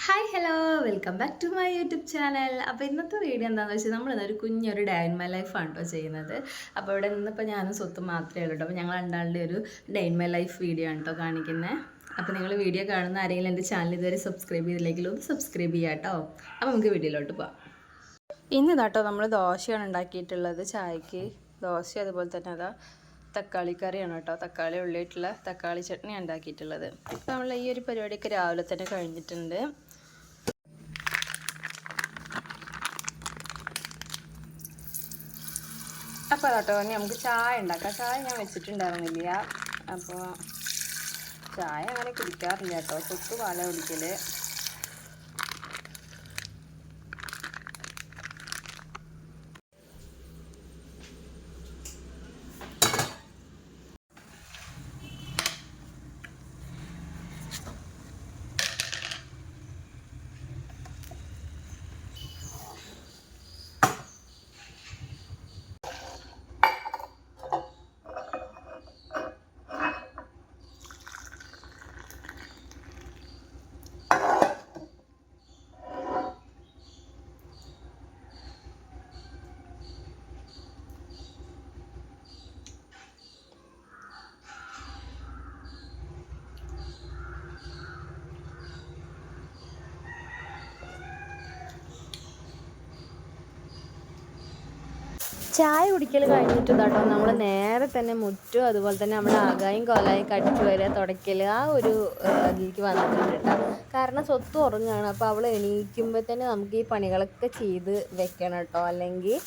Hi hello welcome back to my YouTube channel. അപ്പോൾ ഇന്നത്തെ video എന്താണെന്ന് വെച്ചാൽ നമ്മളിന്നൊരു കുഞ്ഞൊരു ഡേ ഇൻ മൈ ലൈഫാണ് കേട്ടോ ചെയ്യുന്നത്. അപ്പോൾ ഇവിടെ നിന്നിപ്പോൾ ഞാനും സ്വത്തും മാത്രമേ ഉള്ളൂ കേട്ടോ. അപ്പോൾ ഞങ്ങൾ രണ്ടാളുടെ ഒരു day in my life video ആണ് കേട്ടോ കാണിക്കുന്നത്. അപ്പോൾ നിങ്ങൾ വീഡിയോ കാണുന്ന ആരെങ്കിലും എൻ്റെ ചാനൽ ഇതുവരെ സബ്സ്ക്രൈബ് ചെയ്തില്ലെങ്കിലും ഒന്ന് സബ്സ്ക്രൈബ് ചെയ്യാം കേട്ടോ. അപ്പോൾ നമുക്ക് വീഡിയോയിലോട്ട് പോകാം. ഇന്ന് കേട്ടോ നമ്മൾ ദോശയാണ് ഉണ്ടാക്കിയിട്ടുള്ളത് ചായക്ക്. ദോശ അതുപോലെ തന്നെ അതാ തക്കാളി കറിയാണ് കേട്ടോ. തക്കാളി ഉള്ളിയിട്ടുള്ള തക്കാളി ചട്നി ഉണ്ടാക്കിയിട്ടുള്ളത്. അപ്പോൾ നമ്മൾ ഈ ഒരു പരിപാടിയൊക്കെ രാവിലെ തന്നെ കഴിഞ്ഞിട്ടുണ്ട്. അപ്പോൾ കേട്ടോ ഇനി നമുക്ക് ചായ ഉണ്ടാക്കാം. ചായ ഞാൻ വെച്ചിട്ടുണ്ടായിരുന്നില്ല. അപ്പോൾ ചായ അങ്ങനെ കുടിക്കാറില്ല കേട്ടോ. തൊട്ട് പാല കുടിക്കൽ. ചായ കുടിക്കൽ കഴിഞ്ഞിട്ട് കേട്ടോ നമ്മൾ നേരെ തന്നെ മുറ്റും അതുപോലെ തന്നെ നമ്മുടെ ആകായും കോലായും കടിച്ചു വരിക തുടയ്ക്കൽ ആ ഒരു ഇതിലേക്ക് വന്നിട്ടുണ്ട് കേട്ടോ. കാരണം സ്വത്ത് ഉറങ്ങുകയാണ്. അപ്പോൾ അവൾ എണീക്കുമ്പോൾ തന്നെ നമുക്ക് ഈ പണികളൊക്കെ ചെയ്ത് വെക്കണം കേട്ടോ. അല്ലെങ്കിൽ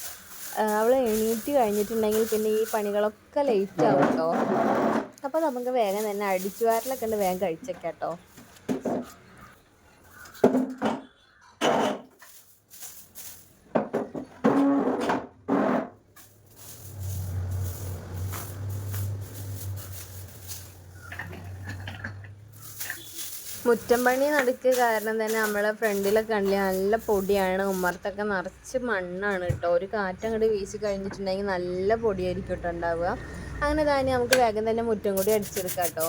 അവൾ എണീറ്റ് കഴിഞ്ഞിട്ടുണ്ടെങ്കിൽ പിന്നെ ഈ പണികളൊക്കെ ലേറ്റ് ആവും കേട്ടോ. അപ്പോൾ നമുക്ക് വേഗം തന്നെ അടിച്ചു വാരലൊക്കെ ഉണ്ട് വേഗം കഴിച്ചേക്കാം കേട്ടോ. മുറ്റം പണി നടക്കുക കാരണം തന്നെ നമ്മളെ ഫ്രണ്ടിലൊക്കെ കണ്ടില്ല നല്ല പൊടിയാണ്. ഉമ്മർത്തൊക്കെ നിറച്ച് മണ്ണാണ് കേട്ടോ. ഒരു കാറ്റങ്ങോട്ട് വീശി കഴിഞ്ഞിട്ടുണ്ടെങ്കിൽ നല്ല പൊടിയായിരിക്കും കേട്ടോ ഉണ്ടാവുക. അങ്ങനെ തന്നെ നമുക്ക് വേഗം തന്നെ മുറ്റം കൂടി അടിച്ചെടുക്കാം കേട്ടോ.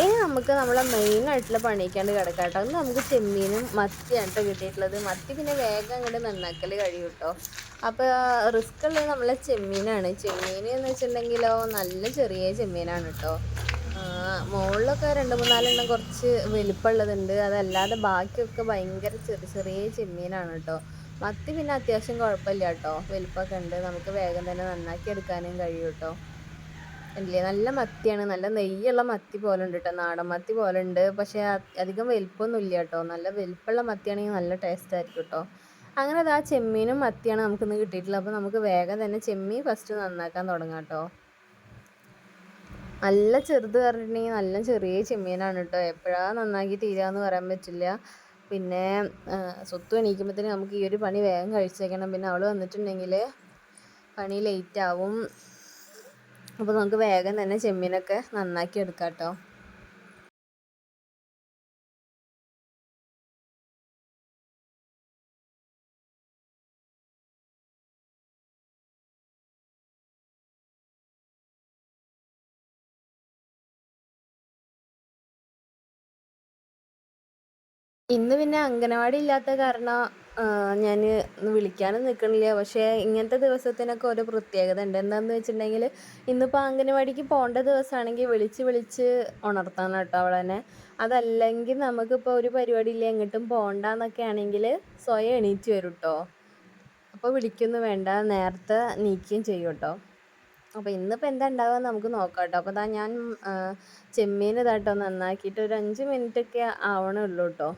ഇനി നമുക്ക് നമ്മളെ മെയിനായിട്ടുള്ള പണിക്കാണ്ട് കിടക്കാം കേട്ടോ. അന്ന് നമുക്ക് ചെമ്മീനും മത്തിയാണ് കേട്ടോ കിട്ടിയിട്ടുള്ളത്. മത്തി പിന്നെ വേഗം അങ്ങോട്ട് നന്നാക്കൽ കഴിയും കേട്ടോ. അപ്പോൾ റിസ്ക് ഉള്ളത് നമ്മളെ ചെമ്മീനാണ്. ചെമ്മീൻ എന്ന് വെച്ചിട്ടുണ്ടെങ്കിലോ നല്ല ചെറിയ ചെമ്മീനാണ് കേട്ടോ. മുകളിലൊക്കെ 2-3-4 കുറച്ച് വലിപ്പമുള്ളതുണ്ട്. അതല്ലാതെ ബാക്കിയൊക്കെ ഭയങ്കര ചെറിയ ചെറിയ ചെമ്മീനാണ് കേട്ടോ. മത്തി പിന്നെ അത്യാവശ്യം കുഴപ്പമില്ല കേട്ടോ. വലിപ്പമൊക്കെ ഉണ്ട്. നമുക്ക് വേഗം തന്നെ നന്നാക്കി എടുക്കാനും കഴിയും കേട്ടോ. ഇല്ലേ നല്ല മത്തിയാണ്. നല്ല നെയ്യുള്ള മത്തി പോലെ ഉണ്ട് കേട്ടോ. നാടൻ മത്തി പോലെ ഉണ്ട്. പക്ഷേ അധികം വലിപ്പമൊന്നും ഇല്ല കേട്ടോ. നല്ല വലിപ്പമുള്ള മത്തിയാണെങ്കിൽ നല്ല ടേസ്റ്റ് ആയിരിക്കും കേട്ടോ. അങ്ങനെ അത് ആ ചെമ്മീനും മത്തിയാണ് നമുക്കിന്ന് കിട്ടിയിട്ടുള്ളത്. അപ്പോൾ നമുക്ക് വേഗം തന്നെ ചെമ്മീൻ ഫസ്റ്റ് നന്നാക്കാൻ തുടങ്ങാം കേട്ടോ. നല്ല ചെറുത് പറഞ്ഞിട്ടുണ്ടെങ്കിൽ നല്ല ചെറിയ ചെമ്മീനാണ് കേട്ടോ. എപ്പോഴാണ് നന്നാക്കി തീരാന്ന് പറയാൻ പറ്റില്ല. പിന്നെ സ്വത്ത് എണീക്കുമ്പോഴത്തേന് നമുക്ക് ഈ ഒരു പണി വേഗം കഴിച്ചേക്കണം. പിന്നെ അവൾ വന്നിട്ടുണ്ടെങ്കിൽ പണി ലേറ്റ് ആവും. അപ്പോൾ നമുക്ക് വേഗം തന്നെ ചെമ്മീനൊക്കെ നന്നാക്കി എടുക്കാം കേട്ടോ. ഇന്ന് പിന്നെ അംഗനവാടി ഇല്ലാത്ത കാരണം ഞാൻ വിളിക്കാനും നിൽക്കണില്ല. പക്ഷേ ഇങ്ങനത്തെ ദിവസത്തിനൊക്കെ ഒരു പ്രത്യേകത ഉണ്ട്. എന്താണെന്ന് വെച്ചിട്ടുണ്ടെങ്കിൽ ഇന്നിപ്പോൾ അംഗനവാടിക്ക് പോകേണ്ട ദിവസമാണെങ്കിൽ വിളിച്ച് വിളിച്ച് ഉണർത്തണം കേട്ടോ അവളെന്നെ. അതല്ലെങ്കിൽ നമുക്കിപ്പോൾ ഒരു പരിപാടിയില്ല എങ്ങോട്ടും പോകണ്ടെന്നൊക്കെ ആണെങ്കിൽ സ്വയം എണീറ്റ് വരും കേട്ടോ. അപ്പോൾ വിളിക്കൊന്നും വേണ്ട, നേരത്തെ നീക്കുകയും ചെയ്യും കേട്ടോ. അപ്പോൾ ഇന്നിപ്പോൾ എന്താ ഉണ്ടാവുക നമുക്ക് നോക്കാം കേട്ടോ. അപ്പോൾ ഞാൻ ചെമ്മീൻ ഇതാട്ടോ നന്നാക്കിയിട്ട് ഒരു 5 മിനിറ്റൊക്കെ ആവണേ ഉള്ളൂ കേട്ടോ.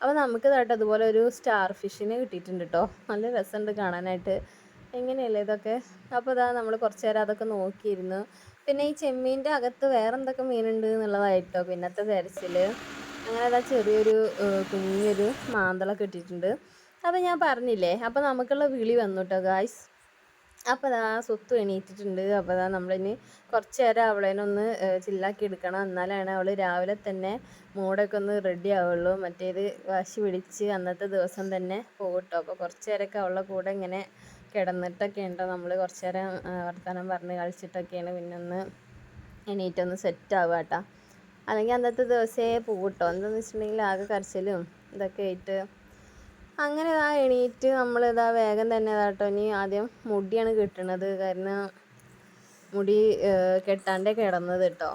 അപ്പോൾ നമുക്ക് കേട്ടോ അതുപോലെ ഒരു സ്റ്റാർ ഫിഷിനെ കിട്ടിയിട്ടുണ്ട് കേട്ടോ. നല്ല രസമുണ്ട് കാണാനായിട്ട്. എങ്ങനെയല്ലേ ഇതൊക്കെ. അപ്പോൾ ഇതാ നമ്മൾ കുറച്ച് നേരം അതൊക്കെ നോക്കിയിരുന്നു. പിന്നെ ഈ ചെമ്മീൻ്റെ അകത്ത് വേറെ എന്തൊക്കെ മീനുണ്ട് എന്നുള്ളതായിട്ടോ പിന്നത്തെ തെരച്ചിൽ. അങ്ങനെ അതാ ചെറിയൊരു കുഞ്ഞൊരു മാന്തളൊക്കെ ഇട്ടിട്ടുണ്ട്. അപ്പോൾ ഞാൻ പറഞ്ഞില്ലേ, അപ്പോൾ നമുക്കുള്ള വിളി വന്നു കേട്ടോ ഗായ്സ്. അപ്പോൾ അതാ സ്വത്ത് എണീറ്റിട്ടുണ്ട്. അപ്പോൾ അതാ നമ്മളിനി കുറച്ച് നേരം അവളേനൊന്ന് ചില്ലാക്കി എടുക്കണം. എന്നാലാണ് അവൾ രാവിലെ തന്നെ മൂടൊക്കെ ഒന്ന് റെഡി ആവുള്ളൂ. മറ്റേത് വാശി പിടിച്ച് അന്നത്തെ ദിവസം തന്നെ പോകട്ടോ. അപ്പോൾ കുറച്ച് നേരമൊക്കെ അവളുടെ കൂടെ ഇങ്ങനെ കിടന്നിട്ടൊക്കെ ഉണ്ടോ നമ്മൾ കുറച്ച് നേരം വർത്തമാനം പറഞ്ഞ് കളിച്ചിട്ടൊക്കെയാണ് പിന്നെ ഒന്ന് എണീറ്റൊന്ന് സെറ്റ് ആവുക കേട്ടോ. അല്ലെങ്കിൽ അന്നത്തെ ദിവസമേ പോകട്ടോ. എന്താണെന്ന് വെച്ചിട്ടുണ്ടെങ്കിൽ ആകെ കരച്ചിലും ഇതൊക്കെ ആയിട്ട് അങ്ങനെ ഇതാ എണീറ്റ് നമ്മളിതാ വേഗം തന്നെ കേട്ടോ. ഇനി ആദ്യം മുടിയാണ് കെട്ടണത്. കാരണം മുടി കെട്ടാണ്ടേ കിടന്നത് കേട്ടോ.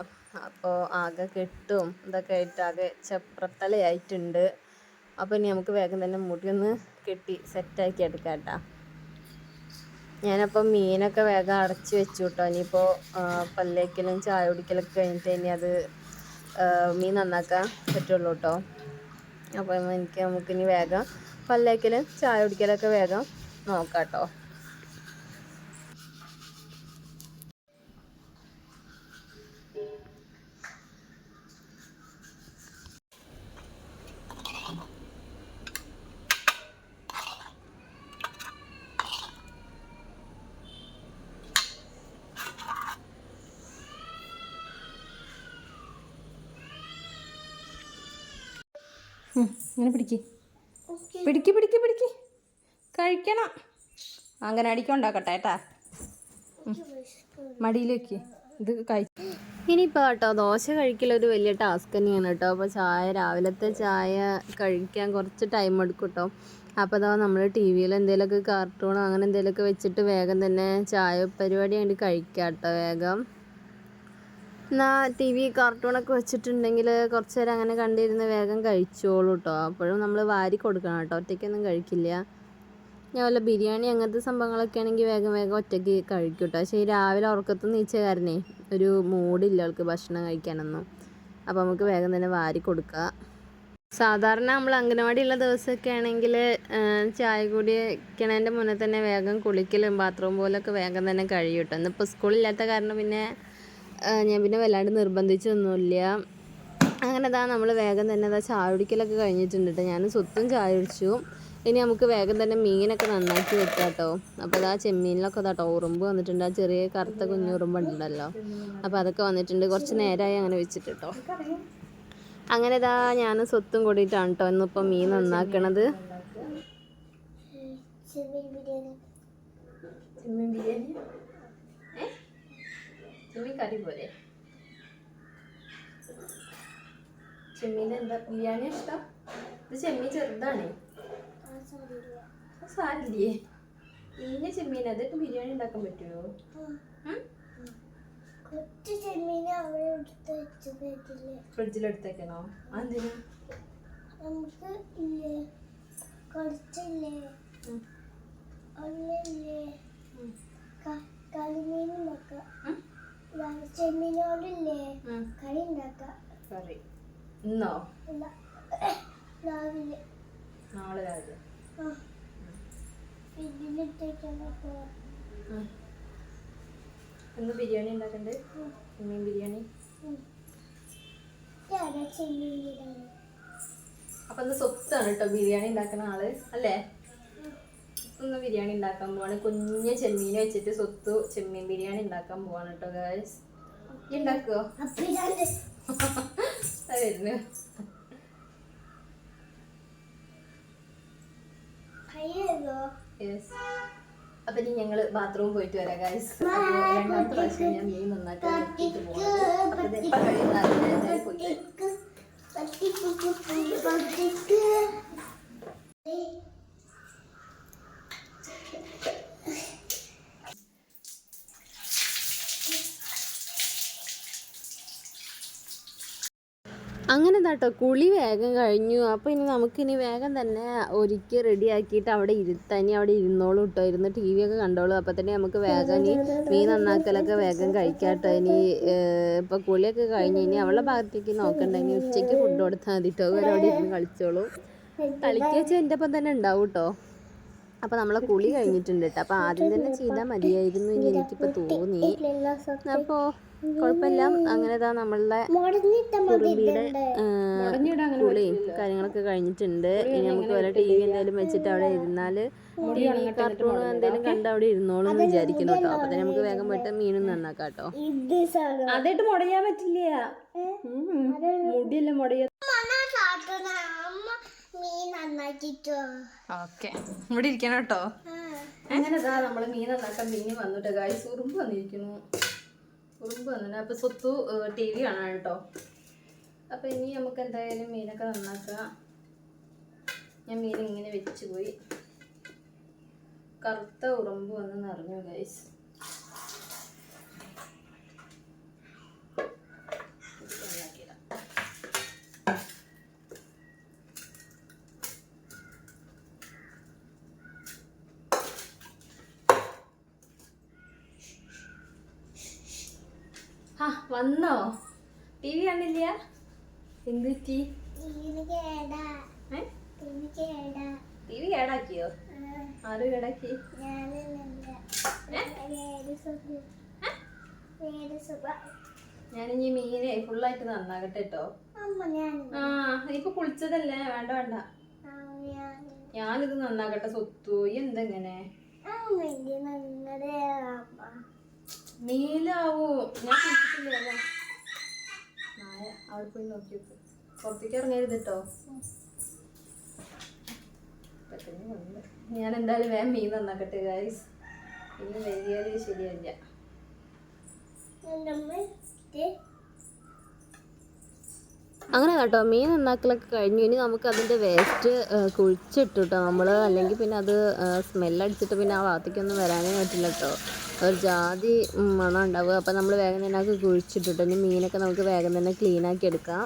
അപ്പോൾ ആകെ കെട്ടും ഇതൊക്കെ ആയിട്ട് ആകെ ചെപ്രത്തലയായിട്ടുണ്ട്. അപ്പോൾ ഇനി നമുക്ക് വേഗം തന്നെ മുടിയൊന്ന് കെട്ടി സെറ്റാക്കി എടുക്കാം കേട്ടോ. ഞാനപ്പോൾ മീനൊക്കെ വേഗം അടച്ച് വെച്ചു കേട്ടോ. ഇനിയിപ്പോൾ പല്ലേക്കലും ചായ കുടിക്കലൊക്കെ കഴിഞ്ഞിട്ട് ഇനി അത് മീൻ നന്നാക്കാൻ പറ്റുള്ളൂ കേട്ടോ. അപ്പോൾ നമുക്കിനി വേഗം പല്ലേക്കലും ചായ കുടിക്കലൊക്കെ വേഗം നോക്കാം കേട്ടോ. ഇങ്ങനെ പിടിക്ക് പിടിക്ക് പിടിക്ക് പിടിക്ക് കഴിക്കണം. അങ്ങനെ അടിക്കൊണ്ടാക്കട്ടെ ഏട്ടാ. മടിയിലേക്ക് ഇത് കഴിക്കും. ഇനിയിപ്പോൾ കേട്ടോ ദോശ കഴിക്കലൊരു വലിയ ടാസ്ക് തന്നെയാണ് കേട്ടോ. അപ്പോൾ രാവിലത്തെ ചായ കഴിക്കാൻ കുറച്ച് ടൈം എടുക്കും കേട്ടോ. അപ്പോൾ അതാ നമ്മൾ ടി വിയിൽ എന്തെങ്കിലുമൊക്കെ കാർട്ടൂണോ അങ്ങനെ എന്തെങ്കിലുമൊക്കെ വെച്ചിട്ട് വേഗം തന്നെ ചായ പരിപാടി വേണ്ടി കഴിക്കാം കേട്ടോ. വേഗം എന്നാൽ ടി വി കാർട്ടൂണൊക്കെ വെച്ചിട്ടുണ്ടെങ്കിൽ കുറച്ച് നേരം അങ്ങനെ കണ്ടിരുന്ന് വേഗം കഴിച്ചോളൂ കേട്ടോ. അപ്പോഴും നമ്മൾ വാരി കൊടുക്കണം കേട്ടോ. ഒറ്റയ്ക്കൊന്നും കഴിക്കില്ല. ഞാൻ വല്ല ബിരിയാണി അങ്ങനത്തെ സംഭവങ്ങളൊക്കെ ആണെങ്കിൽ വേഗം ഒറ്റയ്ക്ക് കഴിക്കും കേട്ടോ. പക്ഷേ ഈ രാവിലെ ഉറക്കത്ത് നീച്ച കാരണേ ഒരു മൂഡില്ല അവൾക്ക് ഭക്ഷണം കഴിക്കാനൊന്നും. അപ്പോൾ നമുക്ക് വേഗം തന്നെ വാരി കൊടുക്കുക. സാധാരണ നമ്മൾ അംഗനവാടിയുള്ള ദിവസമൊക്കെ ആണെങ്കിൽ ചായ കുടിക്കണതിൻ്റെ മുന്നേ തന്നെ വേഗം കുളിക്കലും ബാത്റൂം പോലൊക്കെ വേഗം തന്നെ കഴിയും കേട്ടോ. ഇന്നിപ്പോൾ സ്കൂളില്ലാത്ത കാരണം പിന്നെ ഞാൻ പിന്നെ വല്ലാണ്ട് നിർബന്ധിച്ചൊന്നുമില്ല. അങ്ങനെ നമ്മൾ വേഗം തന്നെ ചായ കുടിക്കലൊക്കെ കഴിഞ്ഞിട്ടുണ്ട് കേട്ടോ. ഞാൻ സ്വത്തും ചായ കുടിച്ചു. ഇനി നമുക്ക് വേഗം തന്നെ മീനൊക്കെ നന്നാക്കി വെക്കാം കേട്ടോ. അപ്പോൾ ചെമ്മീനിലൊക്കെ കേട്ടോ ഉറുമ്പ് വന്നിട്ടുണ്ട്. ആ ചെറിയ കറുത്ത കുഞ്ഞുറുമ്പുണ്ടല്ലോ, അപ്പോൾ അതൊക്കെ വന്നിട്ടുണ്ട്. കുറച്ച് നേരമായി അങ്ങനെ വെച്ചിട്ട് കേട്ടോ. അങ്ങനെ ഞാൻ സ്വത്തും കൂടിയിട്ടാണ് കേട്ടോ ഇന്നിപ്പോൾ മീൻ നന്നാക്കണത്. ചെമ്മീൻ കറി പോലെ ചെമ്മീൻ എന്താ ബിരിയാണി ഇഷ്ടം? ഇത് ചെമ്മീൻ ചെറുതാണ്. സാരില്ലേ ഇന്ന ചെമ്മീൻ അതിട്ട് ബിരിയാണി ഉണ്ടാക്കാൻ പറ്റുമോ? ഫ്രിഡ്ജിലെടുത്തേക്കണോ? എന്തിനാ? കറി ഇന്നോ? നാളെ രാവിലെ ഇന്ന് ബിരിയാണി ഉണ്ടാക്കണ്ടേ? ചെമ്മീൻ ബിരിയാണി. അപ്പൊ ഇന്ന് സ്വത്താണ് കേട്ടോ ബിരിയാണി ഉണ്ടാക്കുന്ന ആള് അല്ലേ? ഇന്ന് ബിരിയാണി ഉണ്ടാക്കാൻ പോവാണ്. കുഞ്ഞ് ചെമ്മീൻ വെച്ചിട്ട് സ്വത്തു ചെമ്മീൻ ബിരിയാണി ഉണ്ടാക്കാൻ പോവാണ് കേട്ടോ ഗായ്സ്. ഉണ്ടാക്കുവോ? വരുന്നു. അപ്പൊ ഇനി ഞങ്ങള് ബാത്റൂം പോയിട്ട് വരാം ഗായ്സ്. രണ്ടാമത്തെ പ്രാവശ്യം ഞാൻ മീൻ നന്നാക്കാൻ അങ്ങനെ കേട്ടോ കുളി വേഗം കഴിഞ്ഞു. അപ്പോൾ ഇനി നമുക്കിനി വേഗം തന്നെ ഒരുക്കി റെഡിയാക്കിയിട്ട് അവിടെ ഇരുത്താൻ. ഇനി അവിടെ ഇരുന്നോളൂ കേട്ടോ. ഇരുന്ന് ടി വി ഒക്കെ കണ്ടോളൂ. അപ്പോൾ തന്നെ നമുക്ക് വേഗം ഇനി മീൻ നന്നാക്കലൊക്കെ വേഗം കഴിക്കാം കേട്ടോ. ഇനി ഇപ്പോൾ കുളിയൊക്കെ കഴിഞ്ഞ് ഇനി അവളുടെ ഭാഗത്തേക്ക് നോക്കണ്ട. ഇനി ഉച്ചയ്ക്ക് ഫുഡ് കൊടുത്താൽ മതി കേട്ടോ. അവിടെ ഇരുന്ന് കളിച്ചോളൂ. കളിക്കുക വെച്ചാൽ എൻ്റെ ഒപ്പം തന്നെ ഉണ്ടാവും കേട്ടോ. അപ്പോൾ നമ്മളെ കുളി കഴിഞ്ഞിട്ടുണ്ട് കേട്ടോ. അപ്പോൾ ആദ്യം തന്നെ ചെയ്താൽ മതിയായിരുന്നു എന്ന് എനിക്കിപ്പോൾ തോന്നി. അപ്പോൾ കുഴപ്പമില്ല. അങ്ങനെ ഇതാ നമ്മളുടെ കുറുമ്പിയുടെ കുളിയും കാര്യങ്ങളൊക്കെ കഴിഞ്ഞിട്ടുണ്ട്. ഇനി നമുക്ക് വല്ല ടി വി എന്തെങ്കിലും വെച്ചിട്ട് അവിടെ ഇരുന്നാൽ ടി വി കാർട്ടൂൺ എന്തെങ്കിലും കണ്ട് അവിടെ ഇരുന്നോളും എന്ന് വിചാരിക്കുന്നു കേട്ടോ. അപ്പോൾ തന്നെ നമുക്ക് വേഗം പോയിട്ട് മീനും നന്നാക്കാം കേട്ടോ. അതായിട്ട് മുടയാൻ പറ്റില്ല, മുടിയല്ല മുടയ. ഓക്കെ, ഇവിടെ ഇരിക്കണം കേട്ടോ. അങ്ങനെ ഇതാ നമ്മൾ മീൻ നന്നാക്കാൻ പിന്നെ വന്നിട്ട് ഗായ്സ് ഉറുമ്പ് വന്നിരിക്കുന്നു. ഉറുമ്പ് വന്നിട്ട് അപ്പോൾ സ്വത്തു ടി വി കാണാൻ കേട്ടോ. അപ്പോൾ ഇനി നമുക്ക് എന്തായാലും മീനൊക്കെ നന്നാക്കുക. ഞാൻ മീൻ ഇങ്ങനെ വെച്ച് പോയി, കറുത്ത ഉറുമ്പ് വന്ന് നിറഞ്ഞു ഗൈസ്. ആ വന്നോ? ടി വി കാണില്ല? എന്ത് ടി വി കേടാക്കിയോ? ആര് കേടാക്കി? ഞാനിനി മീനെ ഫുള്ളായിട്ട് നന്നാകട്ടെ കേട്ടോ. ആ ഇപ്പൊ കുളിച്ചതല്ലേ, വേണ്ട വേണ്ട, ഞാനിത് നന്നാക്കട്ടെ. സ്വത്തു എന്തെങ്ങനെ നീലാവൂ? ഞാൻ കുളിച്ചിട്ടില്ല. നായ അവിടെ പോയി നോക്കി വെക്കും. പുറത്തേക്ക് ഇറങ്ങരുത് കേട്ടോ. ഞാൻ എന്തായാലും വേഗം മീൻ നന്നാക്കട്ടെ ഗൈസ്. ഇനി വൈകിയാൽ ശരിയല്ല. അങ്ങനെ കേട്ടോ മീൻ നന്നാക്കലൊക്കെ കഴിഞ്ഞു. ഇനി നമുക്ക് അതിൻ്റെ വേസ്റ്റ് കുഴിച്ചിട്ടു കേട്ടോ നമ്മൾ, അല്ലെങ്കിൽ പിന്നെ അത് സ്മെല്ലടിച്ചിട്ട് പിന്നെ ആ ഭാഗത്തേക്കൊന്നും വരാനേ പറ്റില്ല കേട്ടോ. ഒരു ജാതി മണം ഉണ്ടാവുക. അപ്പോൾ നമ്മൾ വേഗം തന്നെ അത് കുഴിച്ചിട്ടിട്ട് ഇനി മീനൊക്കെ നമുക്ക് വേഗം തന്നെ ക്ലീനാക്കി എടുക്കാം.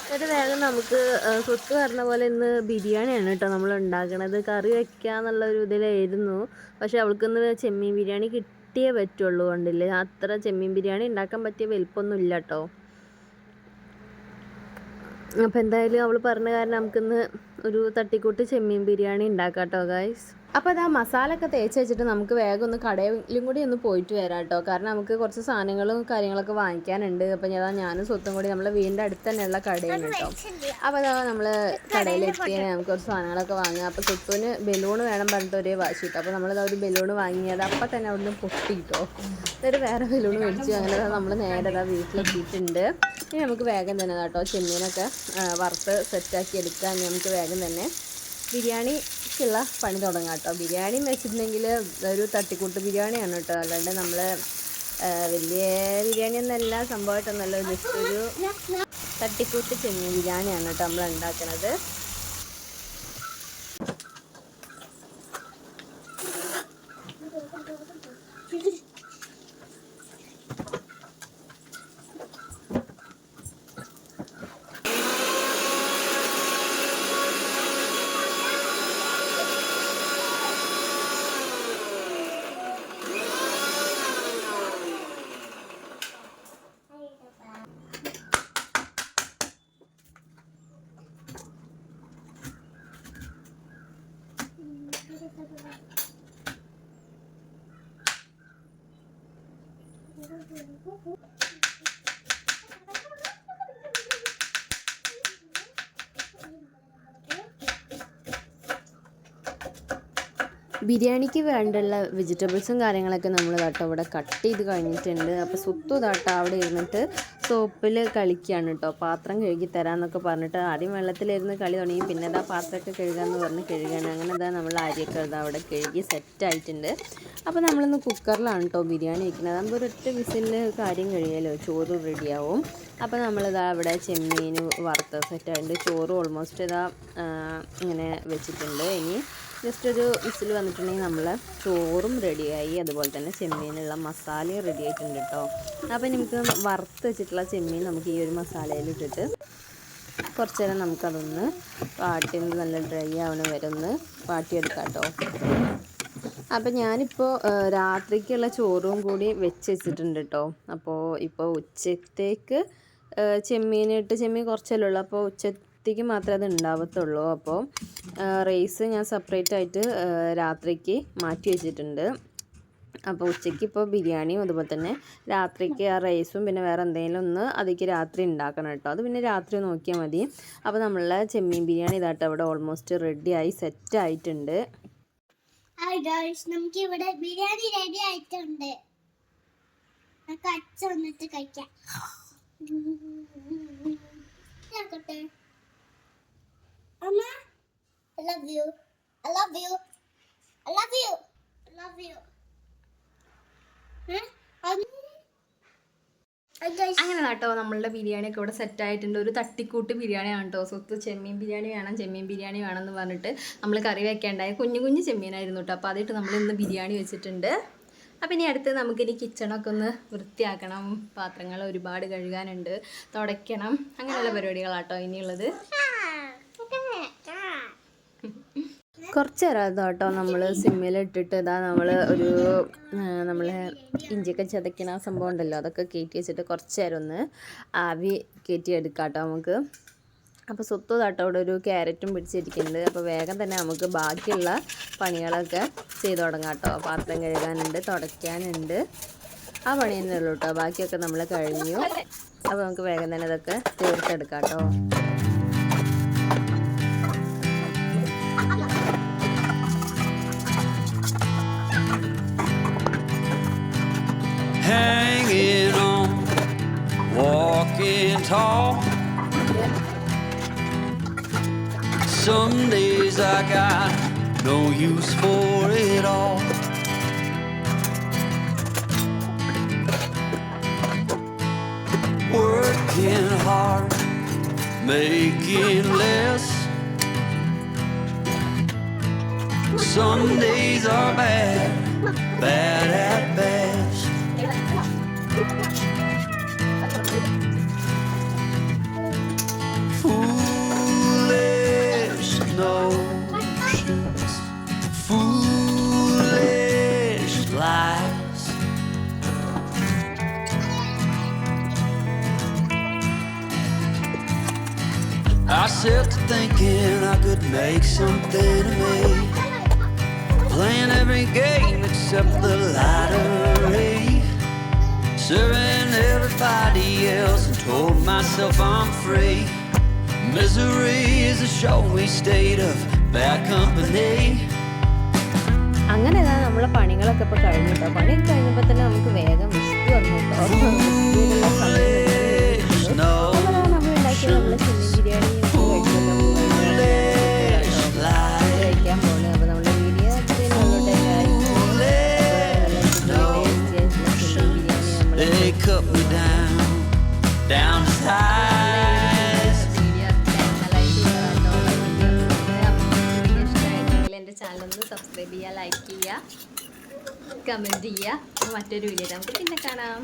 എന്നിട്ട് വേഗം നമുക്ക് സ്വത്ത് പറഞ്ഞ പോലെ ഇന്ന് ബിരിയാണിയാണ് കേട്ടോ നമ്മൾ ഉണ്ടാക്കണത്. കറി വയ്ക്കുക എന്നുള്ളൊരു ഇതിലായിരുന്നു. പക്ഷേ അവൾക്കിന്ന് ചെമ്മീൻ ബിരിയാണി കിട്ടിയേ പറ്റുള്ളൂ. കണ്ടില്ലേ, അത്ര ചെമ്മീൻ ബിരിയാണി ഉണ്ടാക്കാൻ പറ്റിയ വലിപ്പമൊന്നും ഇല്ല കേട്ടോ. അപ്പോൾ എന്തായാലും അവൾ പറഞ്ഞ കാരണം നമുക്കിന്ന് ഒരു തട്ടിക്കൂട്ട് ചെമ്മീൻ ബിരിയാണി ഉണ്ടാക്കാം കേട്ടോ ഗൈസ്. അപ്പോൾ അത് ആ മസാല ഒക്കെ തേച്ച് വെച്ചിട്ട് നമുക്ക് വേഗം ഒന്ന് കടയിലും കൂടി ഒന്ന് പോയിട്ട് വരാം കേട്ടോ. കാരണം നമുക്ക് കുറച്ച് സാധനങ്ങളും കാര്യങ്ങളൊക്കെ വാങ്ങിക്കാനുണ്ട്. അപ്പോൾ ഞാനും സ്വത്തും കൂടി നമ്മളെ വീടിൻ്റെ അടുത്ത് തന്നെയുള്ള കടയാണ് കേട്ടോ. അപ്പോൾ അതാ നമ്മൾ കടയിലെത്തിയാൽ നമുക്ക് കുറച്ച് സാധനങ്ങളൊക്കെ വാങ്ങുക. അപ്പോൾ സ്വത്തുവിന് ബലൂൺ വേണം പറഞ്ഞിട്ട് ഒരേ വാശി കിട്ടും. അപ്പോൾ നമ്മളത് ഒരു ബലൂൺ വാങ്ങിയത് അപ്പം തന്നെ അവിടെ നിന്ന് പൊട്ടിയിട്ടോ. എന്നിട്ട് വേറെ ബലൂൺ മേടിച്ചു. അങ്ങനെ നമ്മൾ നേരെ വീട്ടിലെത്തിയിട്ടുണ്ട്. ഇനി നമുക്ക് വേഗം തന്നെ കേട്ടോ ചെമ്മീനൊക്കെ വറുത്ത് സെറ്റാക്കി എടുക്കുക. ഇനി നമുക്ക് വേഗം തന്നെ ബിരിയാണിക്കുള്ള പണി തുടങ്ങാം കേട്ടോ. ബിരിയാണി എന്ന് വെച്ചിട്ടുണ്ടെങ്കിൽ ഒരു തട്ടിക്കൂട്ട് ബിരിയാണിയാണ് കേട്ടോ. അല്ലാണ്ട് നമ്മൾ വലിയ ബിരിയാണി ഒന്നല്ല, സംഭവമായിട്ടൊന്നല്ല, ജസ്റ്റ് ഒരു തട്ടിക്കൂട്ട് ചെമ്മീൻ ബിരിയാണിയാണ് കേട്ടോ നമ്മൾ ഉണ്ടാക്കുന്നത്. ബിരിയാണിക്ക് വേണ്ടുള്ള വെജിറ്റബിൾസും കാര്യങ്ങളൊക്കെ നമ്മൾ കേട്ടോ ഇവിടെ കട്ട് ചെയ്ത് കഴിഞ്ഞിട്ടുണ്ട്. അപ്പോൾ സ്വത്തു താട്ട അവിടെ ഇരുന്നിട്ട് സോപ്പിൽ കളിക്കുകയാണ് കേട്ടോ. പാത്രം കഴുകി തരാമെന്നൊക്കെ പറഞ്ഞിട്ട് ആദ്യം വെള്ളത്തിലിരുന്ന് കളി തുടങ്ങി. പിന്നെ അതാ പാത്രമൊക്കെ കഴുകാമെന്ന് പറഞ്ഞ് കഴുകുകയാണ്. അങ്ങനെ അതാ നമ്മൾ അരിയൊക്കെ ഇതാ അവിടെ കഴുകി സെറ്റായിട്ടുണ്ട്. അപ്പോൾ നമ്മളിന്ന് കുക്കറിലാണ് കേട്ടോ ബിരിയാണി വയ്ക്കുന്നത്. അതാകുമ്പോൾ ഒരൊറ്റ വിസിലിൽ കാര്യം കഴിയുമല്ലോ, ചോറ് റെഡിയാവും. അപ്പോൾ നമ്മളിതാ ഇവിടെ ചെമ്മീൻ വറുത്ത സെറ്റായിട്ടുണ്ട്. ചോറ് ഓൾമോസ്റ്റ് ഇതാ ഇങ്ങനെ വെച്ചിട്ടുണ്ട്. ഇനി ജസ്റ്റ് ഒരു വിസിൽ വന്നിട്ടുണ്ടെങ്കിൽ നമ്മൾ ചോറും റെഡിയായി, അതുപോലെ തന്നെ ചെമ്മീനുള്ള മസാലയും റെഡി ആയിട്ടുണ്ട് കേട്ടോ. അപ്പോൾ നമുക്ക് വറുത്ത് വെച്ചിട്ടുള്ള ചെമ്മീൻ നമുക്ക് ഈ ഒരു മസാലയിലിട്ടിട്ട് കുറച്ച് നേരം നമുക്കതൊന്ന് വാട്ടി നല്ല ഡ്രൈ ആവണ വരെ ഒന്ന് വാട്ടിയെടുക്കാം കേട്ടോ. അപ്പോൾ ഞാനിപ്പോൾ രാത്രിക്കുള്ള ചോറും കൂടി വെച്ച് വെച്ചിട്ടുണ്ട് കേട്ടോ. അപ്പോൾ ഇപ്പോൾ ഉച്ചത്തേക്ക് ചെമ്മീൻ കുറച്ചല്ലേ ഉള്ളൂ. അപ്പോൾ മത്തിക്ക് മാത്രമേ അത് ഉണ്ടാവത്തുള്ളൂ. അപ്പോൾ റൈസ് ഞാൻ സെപ്പറേറ്റ് ആയിട്ട് രാത്രിക്ക് മാറ്റി വെച്ചിട്ടുണ്ട്. അപ്പോൾ ഉച്ചയ്ക്ക് ഇപ്പോൾ ബിരിയാണിയും അതുപോലെ തന്നെ രാത്രിക്ക് ആ റൈസും പിന്നെ വേറെ എന്തെങ്കിലും ഒന്ന് അതിലേക്ക് രാത്രി ഉണ്ടാക്കണം കേട്ടോ. അത് പിന്നെ രാത്രി നോക്കിയാൽ മതി. അപ്പോൾ നമ്മളെ ചെമ്മീൻ ബിരിയാണി ഇതാട്ടോ ഇവിടെ ഓൾമോസ്റ്റ് റെഡിയായി സെറ്റ് ആയിട്ടുണ്ട്. ഹായ് ഗായ്സ്, നമുക്ക് ഇവിടെ ബിരിയാണി റെഡി ആയിട്ടുണ്ട്. നമുക്ക് അച്ഛ വന്നിട്ട് കഴിക്കാം. അമ്മ, I love you. I love you. I love you. I love you. അങ്ങനെ കേട്ടോ നമ്മളുടെ ബിരിയാണിയൊക്കെ ഇവിടെ സെറ്റായിട്ടുണ്ട്. ഒരു തട്ടിക്കൂട്ട് ബിരിയാണിയാണ് കേട്ടോ. സ്വത്ത് ചെമ്മീൻ ബിരിയാണി വേണം എന്ന് പറഞ്ഞിട്ട് നമ്മൾ കറി വെക്കേണ്ടായ കുഞ്ഞു കുഞ്ഞു ചെമ്മീനായിരുന്നു കേട്ടോ. അപ്പോൾ അതിട്ട് നമ്മൾ ഇന്ന് ബിരിയാണി വെച്ചിട്ടുണ്ട്. അപ്പം ഇനി അടുത്ത് നമുക്കിനി കിച്ചണൊക്കെ ഒന്ന് വൃത്തിയാക്കണം. പാത്രങ്ങൾ ഒരുപാട് കഴുകാനുണ്ട്, തുടയ്ക്കണം, അങ്ങനെയുള്ള പരിപാടികളാട്ടോ ഇനിയുള്ളത്. കുറച്ച് നേരം കേട്ടോ നമ്മൾ സിമ്മിലിട്ടിട്ട് ഇതാ നമ്മൾ ഒരു നമ്മൾ ഇഞ്ചിയൊക്കെ ചതയ്ക്കണ സംഭവം ഉണ്ടല്ലോ, അതൊക്കെ കയറ്റി വെച്ചിട്ട് കുറച്ച് നേരം ഒന്ന് ആവി കയറ്റി എടുക്കാം കേട്ടോ നമുക്ക്. അപ്പോൾ സ്വത്ത് കേട്ടോ ഇവിടെ ഒരു ക്യാരറ്റും പിടിച്ചിരിക്കുന്നുണ്ട്. അപ്പോൾ വേഗം തന്നെ നമുക്ക് ബാക്കിയുള്ള പണികളൊക്കെ ചെയ്ത് തുടങ്ങാം കേട്ടോ. പാത്രം കഴുകാനുണ്ട്, തുടയ്ക്കാനുണ്ട്, ആ പണി തന്നെ ഉള്ളൂ കേട്ടോ. ബാക്കിയൊക്കെ നമ്മൾ കഴിഞ്ഞു. അപ്പോൾ നമുക്ക് വേഗം തന്നെ ഇതൊക്കെ തീർത്തെടുക്കാം കേട്ടോ. Hanging on, walking tall. Some days I got no use for it all. Working hard, making less. Some days are bad, bad at best. Foolish notions, foolish lies. I set to thinking I could make something of me, playing every game except the lottery, serving everybody else and told myself I'm free. Misery is a showy state of bad company. അങ്ങനെ നമ്മളെ പണികളൊക്കെ ഇപ്പോൾ കഴിഞ്ഞു കേട്ടോ. പണിയൊക്കെ കഴിഞ്ഞപ്പോൾ തന്നെ നമുക്ക് വേഗം വിശപ്പ് വന്നു കേട്ടോ. നമ്മൾ ഉണ്ടാക്കിയ നമ്മളെ ചെമ്മീൻ ബിരിയാണി കഴിക്കാൻ പോകുന്നത്. അപ്പോൾ നമ്മുടെ video They cut me down to size. എൻ്റെ ചാനലൊന്ന് സബ്സ്ക്രൈബ് ചെയ്യുക, ലൈക്ക് ചെയ്യുക, കമൻറ്റ് ചെയ്യുക. മറ്റൊരു വീഡിയോ നമുക്ക് പിന്നെ കാണാം.